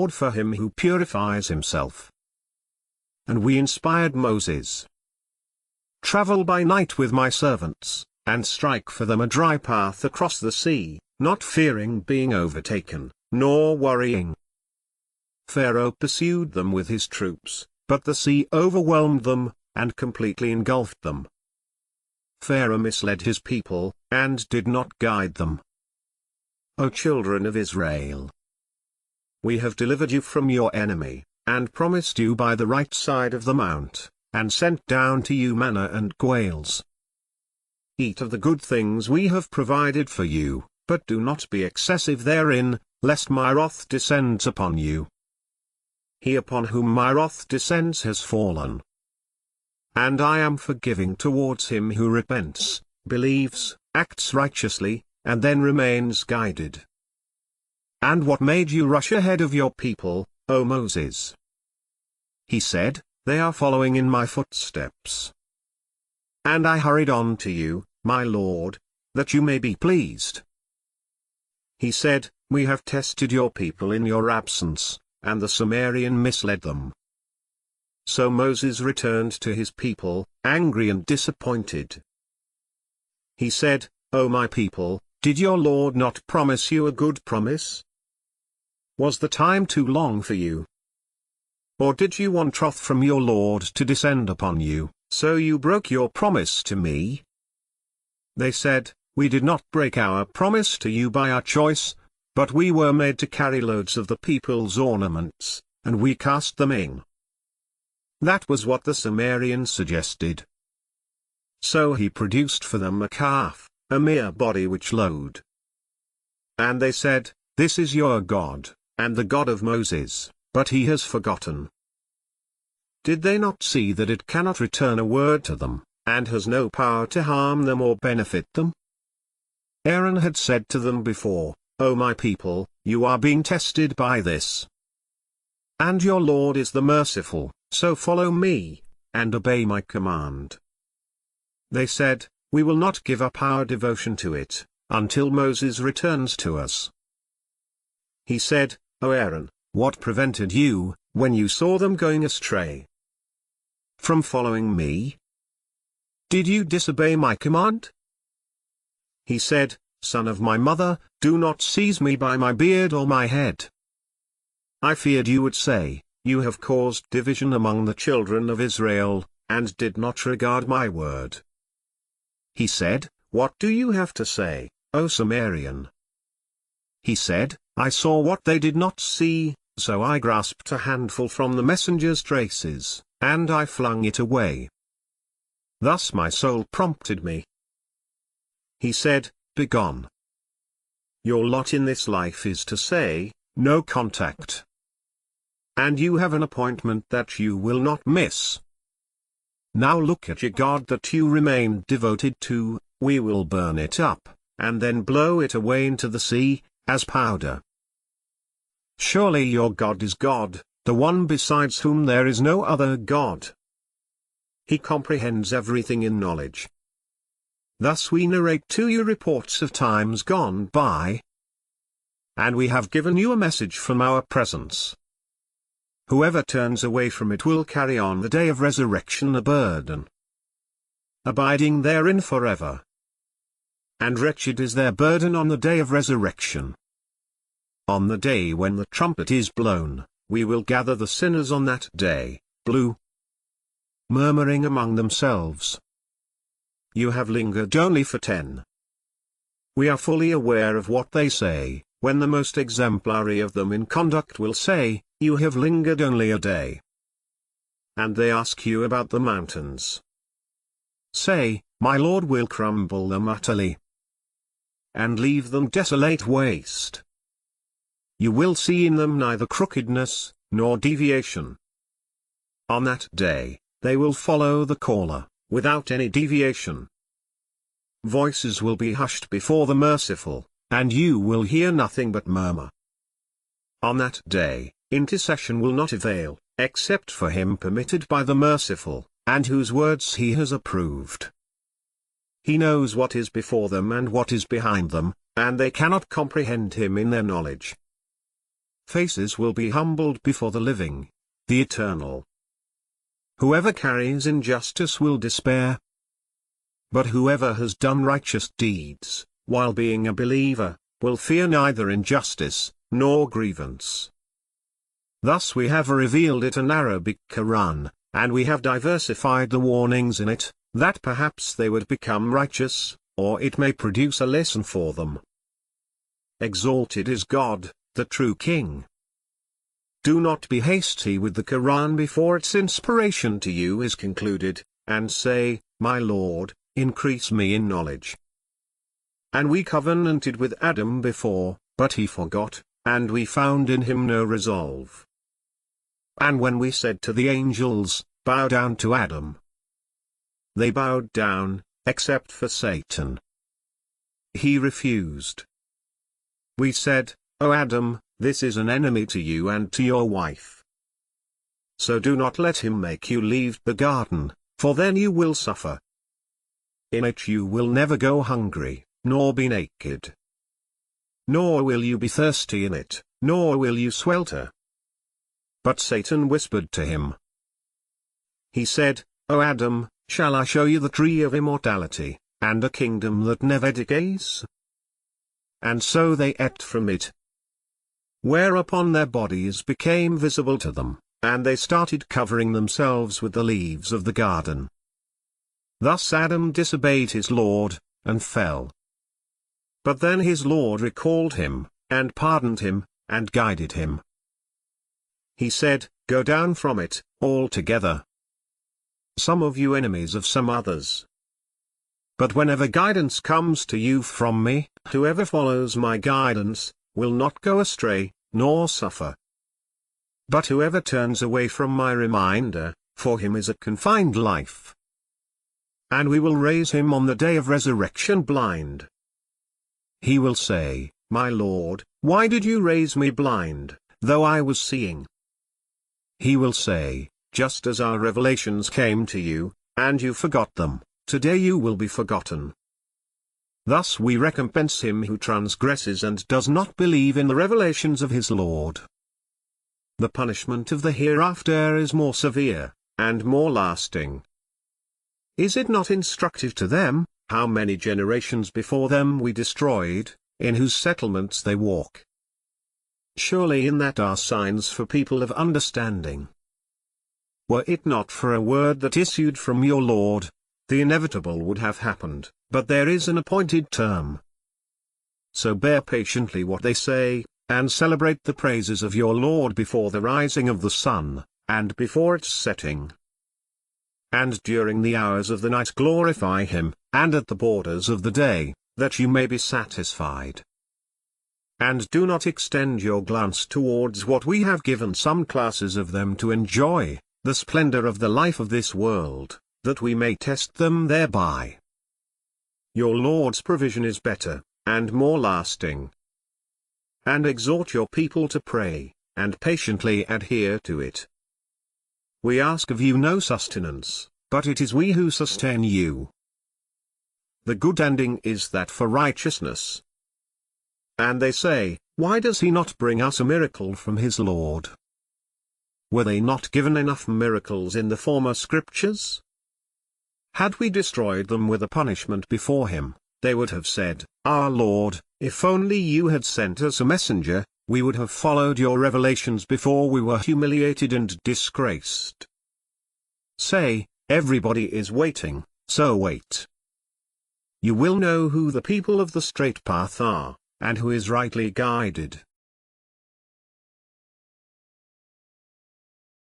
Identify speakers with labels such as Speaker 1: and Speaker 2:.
Speaker 1: for him who purifies himself. And we inspired Moses. Travel by night with my servants, and strike for them a dry path across the sea, not fearing being overtaken, nor worrying. Pharaoh pursued them with his troops, but the sea overwhelmed them, and completely engulfed them. Pharaoh misled his people, and did not guide them. O children of Israel! We have delivered you from your enemy, and promised you by the right side of the mount, and sent down to you manna and quails. Eat of the good things we have provided for you, but do not be excessive therein, lest my wrath descends upon you. He upon whom my wrath descends has fallen. And I am forgiving towards him who repents, believes, acts righteously, and then remains guided. And what made you rush ahead of your people, O Moses? He said, they are following in my footsteps. And I hurried on to you, my Lord, that you may be pleased. He said, we have tested your people in your absence, and the Sumerian misled them. So Moses returned to his people, angry and disappointed. He said, O my people, did your Lord not promise you a good promise? Was the time too long for you? Or did you want wrath from your Lord to descend upon you, so you broke your promise to me? They said, we did not break our promise to you by our choice, but we were made to carry loads of the people's ornaments, and we cast them in. That was what the Sumerian suggested. So he produced for them a calf, a mere body which load. And they said, this is your God, and the God of Moses, but he has forgotten. Did they not see that it cannot return a word to them, and has no power to harm them or benefit them? Aaron had said to them before, O my people, you are being tested by this. And your Lord is the merciful, so follow me, and obey my command. They said, we will not give up our devotion to it, until Moses returns to us. He said, O Aaron, what prevented you, when you saw them going astray, from following me? Did you disobey my command? He said, Son of my mother, do not seize me by my beard or my head. I feared you would say, you have caused division among the children of Israel, and did not regard my word. He said, what do you have to say, O Sumerian? He said, I saw what they did not see, so I grasped a handful from the messenger's traces, and I flung it away. Thus my soul prompted me. He said, begone. Your lot in this life is to say, no contact. And you have an appointment that you will not miss. Now look at your God that you remained devoted to, we will burn it up, and then blow it away into the sea, as powder. Surely your God is God, the one besides whom there is no other God. He comprehends everything in knowledge. Thus we narrate to you reports of times gone by. And we have given you a message from our presence. Whoever turns away from it will carry on the day of resurrection a burden, abiding therein forever. And wretched is their burden on the day of resurrection. On the day when the trumpet is blown, we will gather the sinners on that day, blue, murmuring among themselves. You have lingered only for 10. We are fully aware of what they say, when the most exemplary of them in conduct will say, you have lingered only a day. And they ask you about the mountains. Say, my Lord will crumble them utterly, and leave them desolate waste. You will see in them neither crookedness, nor deviation. On that day, they will follow the caller, without any deviation. Voices will be hushed before the merciful, and you will hear nothing but murmur. On that day, intercession will not avail, except for him permitted by the merciful, and whose words he has approved. He knows what is before them and what is behind them, and they cannot comprehend him in their knowledge. faces will be humbled before the living, the Eternal. Whoever carries injustice will despair. But whoever has done righteous deeds, while being a believer, will fear neither injustice, nor grievance. Thus we have revealed it an Arabic Quran, and we have diversified the warnings in it, that perhaps they would become righteous, or it may produce a lesson for them. Exalted is God, the true King. Do not be hasty with the Quran before its inspiration to you is concluded, and say, My Lord, increase me in knowledge. And we covenanted with Adam before, but he forgot, and we found in him no resolve. And when we said to the angels, Bow down to Adam, they bowed down, except for Satan. He refused. We said, O Adam, this is an enemy to you and to your wife. So do not let him make you leave the garden, for then you will suffer. In it you will never go hungry, nor be naked. Nor will you be thirsty in it, nor will you swelter. But Satan whispered to him. He said, O Adam, shall I show you the tree of immortality, and a kingdom that never decays? And so they ate from it. Whereupon their bodies became visible to them, and they started covering themselves with the leaves of the garden. Thus Adam disobeyed his Lord, and fell. But then his Lord recalled him, and pardoned him, and guided him. He said, Go down from it, altogether. Some of you enemies of some others. But whenever guidance comes to you from me, whoever follows my guidance, will not go astray, nor suffer. But whoever turns away from my reminder, for him is a confined life. And we will raise him on the day of resurrection blind. He will say, My Lord, why did you raise me blind, though I was seeing? He will say, Just as our revelations came to you, and you forgot them, today you will be forgotten. Thus we recompense him who transgresses and does not believe in the revelations of his Lord. The punishment of the hereafter is more severe, and more lasting. Is it not instructive to them, how many generations before them we destroyed, in whose settlements they walk? Surely in that are signs for people of understanding. Were it not for a word that issued from your Lord, the inevitable would have happened, but there is an appointed term. So bear patiently what they say, and celebrate the praises of your Lord before the rising of the sun, and before its setting. And during the hours of the night glorify him, and at the borders of the day, that you may be satisfied. And do not extend your glance towards what we have given some classes of them to enjoy, the splendor of the life of this world, that we may test them thereby. Your Lord's provision is better, and more lasting. And exhort your people to pray, and patiently adhere to it. We ask of you no sustenance, but it is we who sustain you. The good ending is that for righteousness. And they say, Why does he not bring us a miracle from his Lord? Were they not given enough miracles in the former scriptures? Had we destroyed them with a punishment before him, they would have said, Our Lord, if only you had sent us a messenger, we would have followed your revelations before we were humiliated and disgraced. Say, everybody is waiting, so wait. You will know who the people of the straight path are, and who is rightly guided.